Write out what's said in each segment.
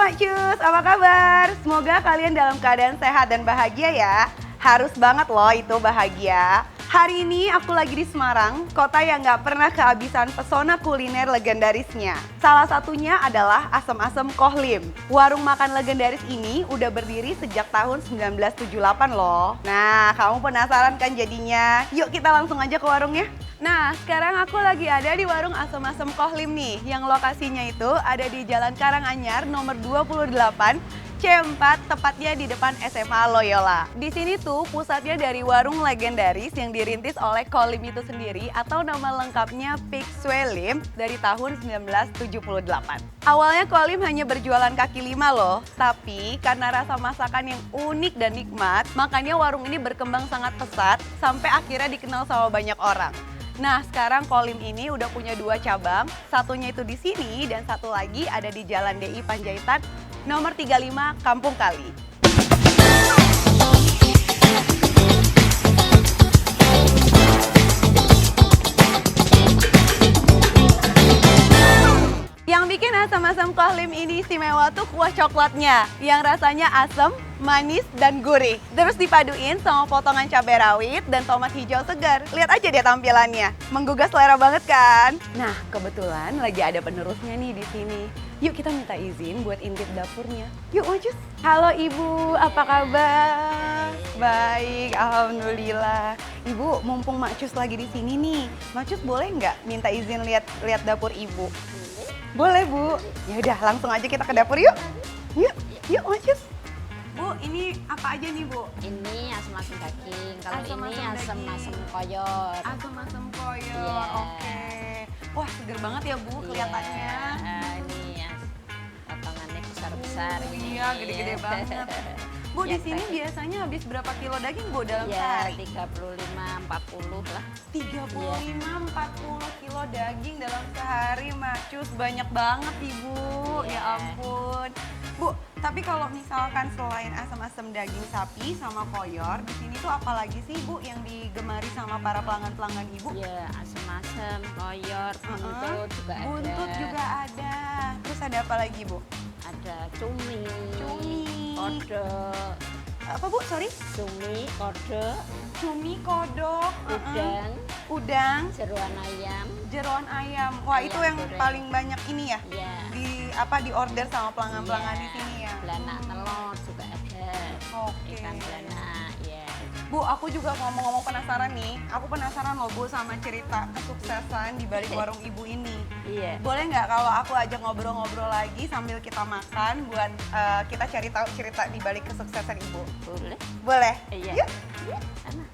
Makcus, apa kabar? Semoga kalian dalam keadaan sehat dan bahagia ya. Harus banget loh itu bahagia. Hari ini aku lagi di Semarang, kota yang gak pernah kehabisan pesona kuliner legendarisnya. Salah satunya adalah Asem-Asem Kohlim. Warung makan legendaris ini udah berdiri sejak tahun 1978 loh. Nah, kamu penasaran kan jadinya? Yuk kita langsung aja ke warungnya. Nah, sekarang aku lagi ada di warung Asem-Asem Kohlim nih, yang lokasinya itu ada di Jalan Karanganyar nomor 28, C4, tepatnya di depan SMA Loyola. Di sini tuh pusatnya dari warung legendaris yang dirintis oleh Kohlim itu sendiri atau nama lengkapnya Pik Swelim dari tahun 1978. Awalnya Kohlim hanya berjualan kaki lima loh, tapi karena rasa masakan yang unik dan nikmat, makanya warung ini berkembang sangat pesat sampai akhirnya dikenal sama banyak orang. Nah, sekarang Kohlim ini udah punya 2 cabang, satunya itu di sini dan satu lagi ada di Jalan DI Panjaitan nomor 35 Kampung Kali. Yang bikin Asem-Asem Kohlim ini istimewa tuh kuah coklatnya yang rasanya asam, manis, dan gurih. Terus dipaduin sama potongan cabai rawit dan tomat hijau segar. Lihat aja deh tampilannya, menggugah selera banget kan? Nah, kebetulan lagi ada penerusnya nih di sini. Yuk kita minta izin buat intip dapurnya. Yuk Macus. Halo Ibu, apa kabar? Baik, alhamdulillah. Ibu, mumpung Macus lagi di sini nih, Macus boleh nggak minta izin lihat dapur Ibu? Boleh Bu. Ya udah, langsung aja kita ke dapur yuk. Yuk Macus. Bu, ini apa aja nih Bu? Ini asem-asem daging, kalau ini Asem-asem asem-asem koyor. Asem-asem koyor, Iya. oke. Wah, seger banget ya Bu kelihatannya. Ini ya, potongannya besar-besar. Iya, gede-gede banget. Bu, di Ya, sini Kak. biasanya habis berapa kilo daging Bu dalam Ya, sehari? 35-40 lah. 35-40 kilo daging dalam sehari, Macus. Banyak banget Ibu, ya Iya. ampun. Bu, tapi kalau misalkan selain asam-asam daging sapi sama koyor, di sini tuh apalagi sih Bu yang digemari sama para pelanggan-pelanggan Ibu? Ya, asem-asem, koyor, buntut juga ada. Buntut juga ada. Terus ada apa lagi Bu? Ada cumi, Cumi. kodok, Apa Bu? Sorry? cumi, kodok, Cumi, kodok, udang, jeroan ayam. jeroan ayam. Wah, Ayam itu yang goreng. paling banyak ini ya? Ya. Di order sama pelanggan-pelanggan Iya, di sini ya. belanak telur juga ada. Oke. Ikan belanak, ya. Bu, aku juga ngomong-ngomong penasaran nih. Aku penasaran loh Bu sama cerita kesuksesan di balik warung Ibu ini. Iya. Boleh nggak kalau aku ajak ngobrol-ngobrol lagi sambil kita makan buat kita cari tahu cerita di balik kesuksesan Ibu? Boleh. Boleh? Iya. Yuk. Sana.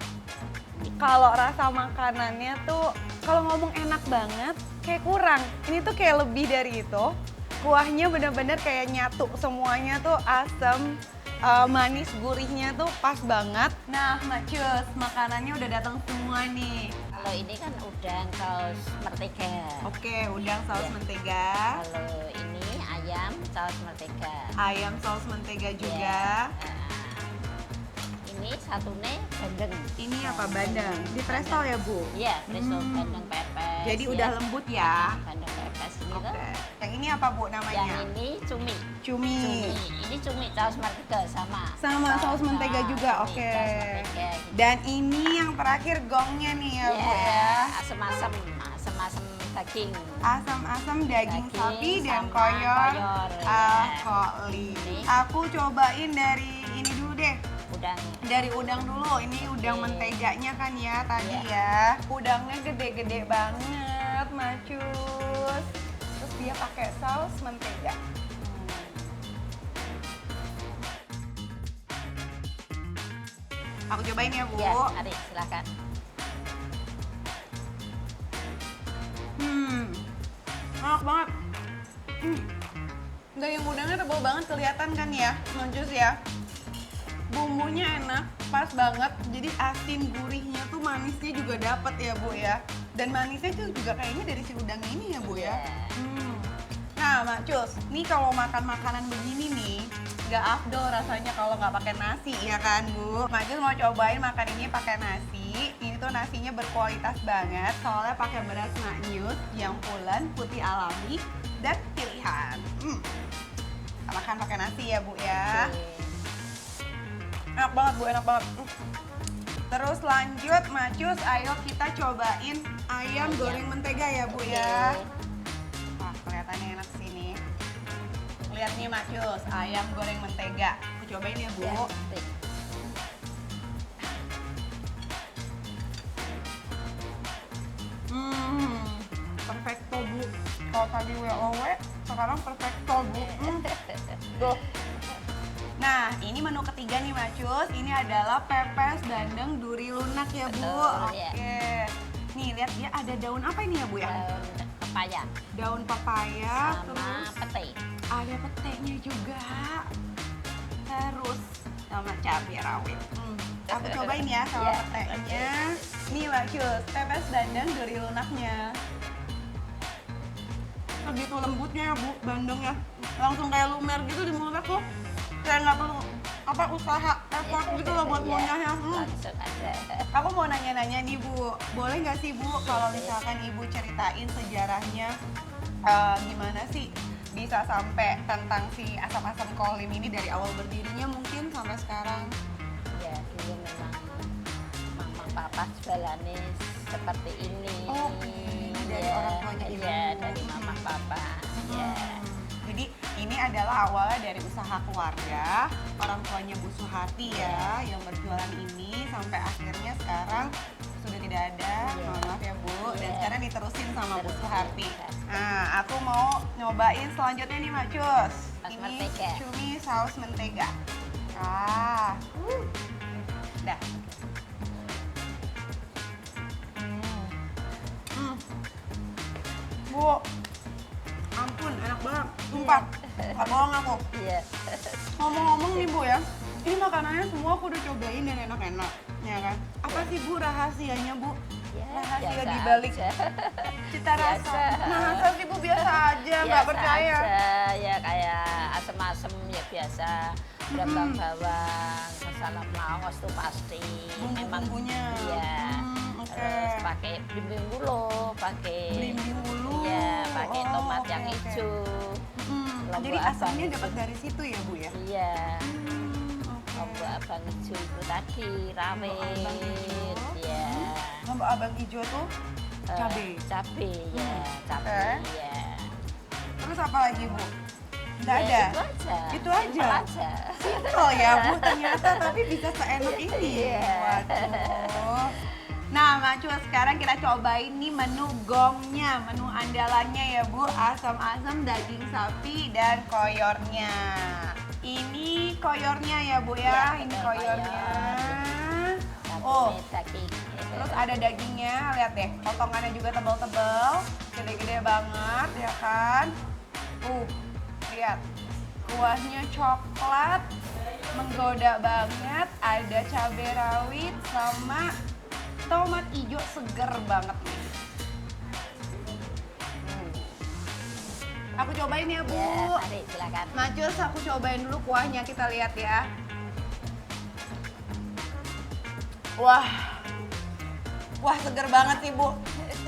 Kalau rasa makanannya tuh, kalau ngomong enak banget, kayak kurang. Ini tuh kayak lebih dari itu. Kuahnya bener-bener kayak nyatu, semuanya tuh asam, manis, gurihnya tuh pas banget. Nah, Macus, makanannya udah datang semua nih. Kalau ini kan udang saus mentega. Oke, udang saus Iya. mentega, Kalau ini ayam saus mentega. ayam saus mentega juga. Ya. Ini satunya bandeng. Ini apa, bandeng? Di presto ya, Bu? Iya, presto bandeng pepes. Jadi ya. udah lembut ya? Bandeng pepes ini Oke. tuh. Yang ini apa, Bu, namanya? Yang ini cumi. Cumi. Ini cumi saus mentega sama. Sama saus mentega juga, cumi, oke. saus mentega, gitu. Dan ini yang terakhir gongnya nih ya, Bu ya. Asem-asem daging. Asam-asam daging Daging sapi dan sama koyor. koyor, Kohlim. Ini. Aku cobain dari ini dulu deh. Udang. Dari udang dulu. Ini udang Oke. menteganya kan ya tadi Iya. ya. Udangnya gede-gede banget, Macus. Terus dia pakai saus mentega. Aku cobain ya, Bu. Ya, mari silakan. Enak banget. Daging udangnya tebal banget kelihatan kan ya, Macus ya. Bumbunya enak, pas banget. Jadi asin gurihnya tuh manisnya juga dapet ya Bu ya. Dan manisnya tuh juga kayaknya dari si udang ini ya Bu ya. Iya. Nah Macus, nih kalau makan makanan begini nih, nggak afdol rasanya kalau nggak pakai nasi ya kan Bu. Macus mau cobain makan ini pakai nasi. Ini tuh nasinya berkualitas banget, soalnya pakai beras maknyus yang pulen, putih alami, dan pilihan. makan pakai nasi ya Bu ya. Oke. Enak banget Bu, enak banget. Terus lanjut Macus, ayo kita cobain ayam goreng mentega ya Bu ya. Wah, kelihatannya enak sih nih. Lihat nih Macus, ayam goreng mentega. Aku cobain ya Bu. Ya, oke. Perfecto Bu. Kalau tadi WOW, sekarang perfecto Bu. Tuh. Nah, ini menu ketiga nih Macus. Ini adalah pepes bandeng duri lunak ya Bu. Betul, Oke. ya. Nih, lihat dia ada daun apa ini ya Bu ya? Daun pepaya Daun papaya, sama terus pete. ada petenya juga. Terus sama cabai rawit. Aku cobain ya sama Ya, petenya. Nih Macus, pepes bandeng duri lunaknya. Begitu lembutnya ya Bu, bandengnya. Langsung kayak lumer gitu di mulut aku. Kayak nggak perlu usaha effort gitu loh buat ngunyahnya. Langsung aja. Aku mau nanya-nanya nih Bu, boleh nggak sih Bu kalau misalkan Ibu ceritain sejarahnya gimana sih bisa sampai tentang si asam-asam kolim ini dari awal berdirinya mungkin sampai sekarang? Ya, dulu memang mama papa jualannya seperti ini. Oh, ini dari orang tuanya Ibu. Iya, dari mama papa. Ya. Jadi ini adalah awalnya dari usaha keluarga, orang tuanya Bu Suharti ya yang berjualan ini sampai akhirnya sekarang sudah tidak ada, Iya. mohon maaf ya Bu, dan Iya. sekarang diterusin sama Bu Terusin. Suharti. Nah, aku mau nyobain selanjutnya nih Macus. Saus Ini mentega. cumi saus mentega. Dah. Bu, ampun enak banget, sumpah. Gak bohong aku. Iya. Ngomong-ngomong nih Bu ya, ini makanannya semua aku udah cobain dan enak-enak, ya kan? Apa sih Bu rahasianya Bu? Ya, Rahasia biasa dibalik aja. cita rasa. Biasa. Masa sih Bu biasa aja, nggak Biasa percaya. aja, ya kayak asem-asem ya biasa. Berambang bawang, salam laos tuh pasti. Bumbu-bumbunya. Iya. Oke. Terus pakai belimbing wulu, pakai Belimbing wulu. Iya, pakai Oh, tomat oke, yang oke. hijau. Lombok Jadi abang asamnya itu. dapat dari situ ya Bu ya? Iya. Oke. Lombok abang hijau itu tadi, Lombok abang rawit. hijau. Iya. Lombok abang hijau tuh cabai. Cabe, ya, cabe, Oke. ya. Terus apa lagi Bu? Nggak Ya, ada? Itu aja. Itu aja? Simpel aja. Oh ya Bu, ternyata tapi bisa seenak ini. Iya. Waduh. Nah Macus, sekarang kita cobain nih menu gongnya, menu andalannya ya Bu, asam-asam daging sapi dan koyornya. Ini koyornya ya Bu ya, Ya, ini betul, koyornya. Satu Oh, nih daging. terus ada dagingnya, lihat deh, potongannya juga tebal-tebal, gede-gede banget ya kan. Lihat, kuahnya coklat, menggoda banget, ada cabai rawit sama tomat hijau seger banget nih. Aku cobain ya Bu. Ya, mari silakan. Macus, aku cobain dulu kuahnya, kita lihat ya. Wah, wah seger banget sih Bu.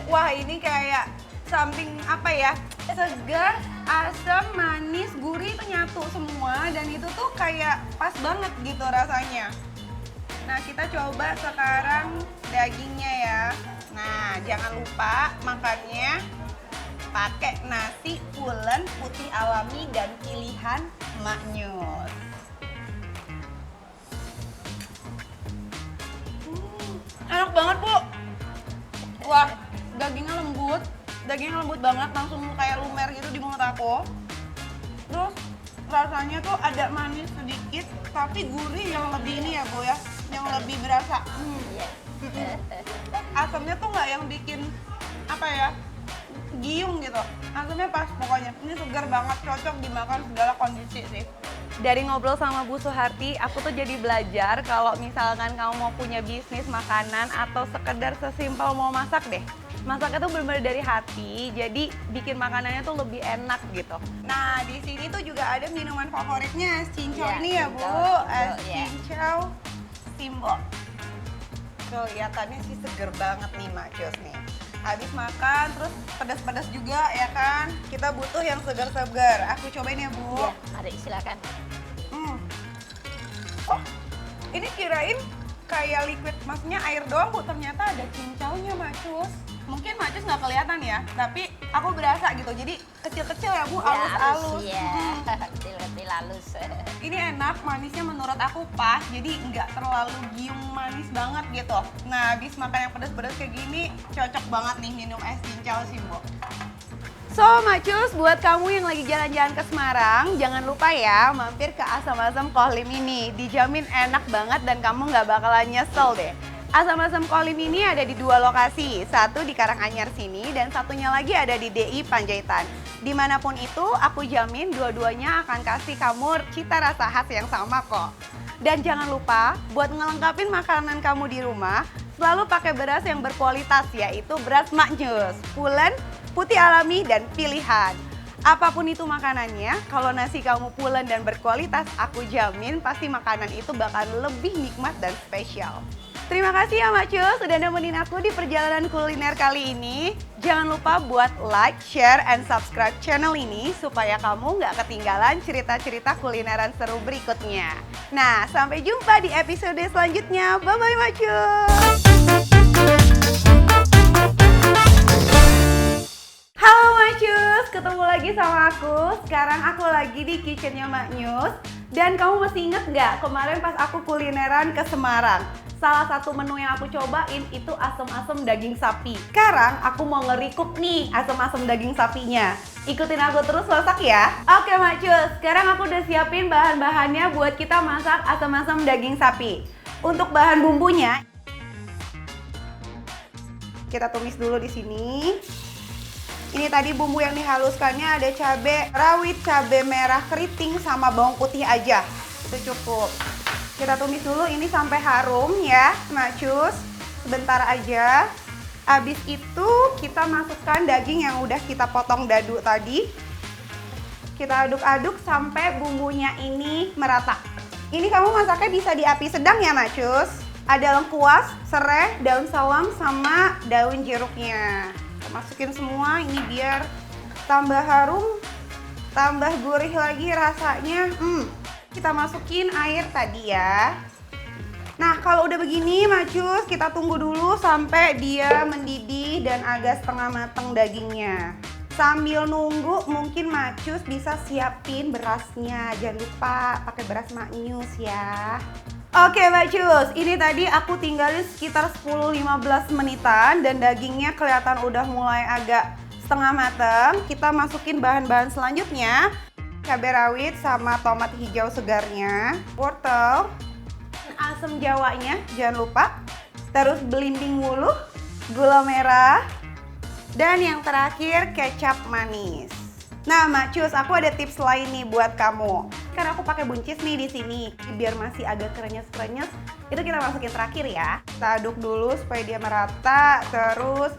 Wah ini kayak samping apa ya, segar, asam, manis, gurih itu nyatu semua dan itu tuh kayak pas banget gitu rasanya. Nah kita coba sekarang dagingnya ya. Nah jangan lupa makannya pakai nasi pulen putih alami dan pilihan Mak Nyus. Enak banget Bu. Wah dagingnya lembut banget, langsung kayak lumer gitu di mulut aku. Terus rasanya tuh ada manis sedikit, tapi gurih yang lebih ini ya Bu ya, yang lebih berasa. Iya. Asamnya tuh nggak yang bikin apa ya, giung gitu. Asamnya pas pokoknya. Ini segar banget, cocok dimakan segala kondisi sih. Dari ngobrol sama Bu Suharti, aku tuh jadi belajar kalau misalkan kamu mau punya bisnis makanan atau sekedar sesimpel mau masak deh. Masaknya tuh benar-benar dari hati, jadi bikin makanannya tuh lebih enak gitu. Nah, di sini tuh juga ada minuman favoritnya, es cincau Ya, ini ya Bu. cincau, Es ya. cincau Simbo. Kelihatannya sih seger banget nih Macus nih. Habis makan terus pedas-pedas juga ya kan. Kita butuh yang segar-segar. Aku cobain ya, Bu. Iya, mari silakan. Oh, ini kirain kayak liquid, maksudnya air doang, Bu. Ternyata ada cincaunya, Macus. Mungkin Macus nggak kelihatan ya, tapi aku berasa gitu. Jadi kecil-kecil ya, Bu, halus-halus. Iya, kecil-kecil halus. Ini enak, manisnya menurut aku pas, jadi nggak terlalu giung manis banget gitu. Nah, habis makan yang pedas-pedas kayak gini, cocok banget nih minum es cincau sih, Bu. So, Macus, buat kamu yang lagi jalan-jalan ke Semarang, jangan lupa ya mampir ke Asam-Asam Kohlim ini. Dijamin enak banget dan kamu nggak bakalan nyesel deh. Asam-Asam Kohlim ini ada di 2 lokasi, satu di Karanganyar sini dan satunya lagi ada di DI Panjaitan. Dimanapun itu, aku jamin dua-duanya akan kasih kamu cita rasa khas yang sama kok. Dan jangan lupa, buat ngelengkapin makanan kamu di rumah, selalu pakai beras yang berkualitas, yaitu beras Maknyus, pulen, putih alami, dan pilihan. Apapun itu makanannya, kalau nasi kamu pulen dan berkualitas, aku jamin pasti makanan itu bakal lebih nikmat dan spesial. Terima kasih ya Macus sudah nemenin aku di perjalanan kuliner kali ini. Jangan lupa buat like, share, and subscribe channel ini supaya kamu nggak ketinggalan cerita-cerita kulineran seru berikutnya. Nah, sampai jumpa di episode selanjutnya. Bye-bye Macus! Halo Macus, ketemu lagi sama aku. Sekarang aku lagi di kitchennya Maknyus. Dan kamu masih inget nggak kemarin pas aku kulineran ke Semarang? Salah satu menu yang aku cobain itu asam-asam daging sapi. Sekarang aku mau ngerikup nih asam-asam daging sapinya. Ikutin aku terus masak ya. Oke Macus, sekarang aku udah siapin bahan-bahannya buat kita masak asam-asam daging sapi. Untuk bahan bumbunya, kita tumis dulu di sini. Ini tadi bumbu yang dihaluskannya ada cabai rawit, cabai merah keriting, sama bawang putih aja. Itu cukup. Kita tumis dulu ini sampai harum ya, Macus. Sebentar aja. Habis itu kita masukkan daging yang udah kita potong dadu tadi. Kita aduk-aduk sampai bumbunya ini merata. Ini kamu masaknya bisa di api sedang ya, Macus. Ada lengkuas, serai, daun salam, sama daun jeruknya. Kita masukin semua ini biar tambah harum, tambah gurih lagi rasanya. Kita masukin air tadi ya. Nah, kalau udah begini Macus, kita tunggu dulu sampai dia mendidih dan agak setengah matang dagingnya. Sambil nunggu mungkin Macus bisa siapin berasnya. Jangan lupa pakai beras Maknyus ya. Oke Macus, ini tadi aku tinggalin sekitar 10-15 menitan dan dagingnya kelihatan udah mulai agak setengah matang. Kita masukin bahan-bahan selanjutnya. Cabai rawit sama tomat hijau segarnya, wortel, asam jawanya jangan lupa, terus belimbing wuluh, gula merah, dan yang terakhir kecap manis. Nah Macus, aku ada tips lain nih buat kamu. Karena aku pakai buncis nih di sini, biar masih agak krenyes-krenyes, itu kita masukin terakhir ya. Kita aduk dulu supaya dia merata, terus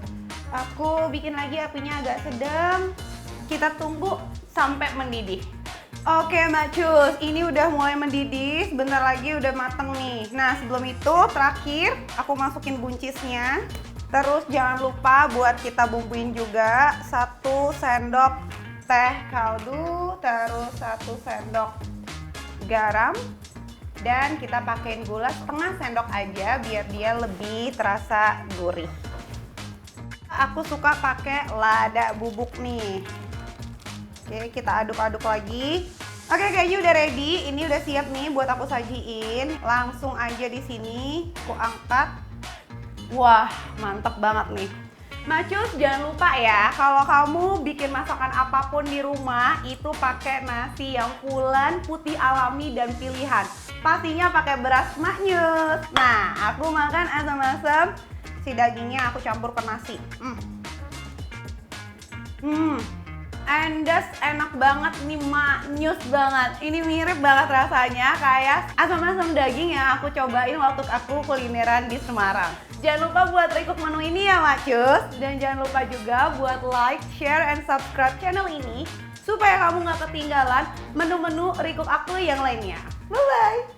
aku bikin lagi apinya agak sedang. Kita tunggu sampai mendidih. Oke Macus, ini udah mulai mendidih, sebentar lagi udah mateng nih. Nah sebelum itu terakhir aku masukin buncisnya. Terus jangan lupa buat kita bumbuin juga 1 sendok teh kaldu, terus 1 sendok garam, dan kita pakein gula setengah sendok aja biar dia lebih terasa gurih. Aku suka pakai lada bubuk nih. Oke, kita aduk-aduk lagi. Oke, kayaknya udah ready. Ini udah siap nih buat aku sajiin. Langsung aja di sini aku angkat. Wah, mantep banget nih. Macus, jangan lupa ya, kalau kamu bikin masakan apapun di rumah itu pakai nasi yang pulen, putih alami, dan pilihan. Pastinya pakai beras Maknyus. Nah, aku makan asam-asam. Si dagingnya aku campur ke nasi. Endes, enak banget, ini Maknyus banget. Ini mirip banget rasanya kayak asam-asam daging yang aku cobain waktu aku kulineran di Semarang. Jangan lupa buat request menu ini ya Macus. Dan jangan lupa juga buat like, share, and subscribe channel ini supaya kamu gak ketinggalan menu-menu recook aku yang lainnya. Bye-bye!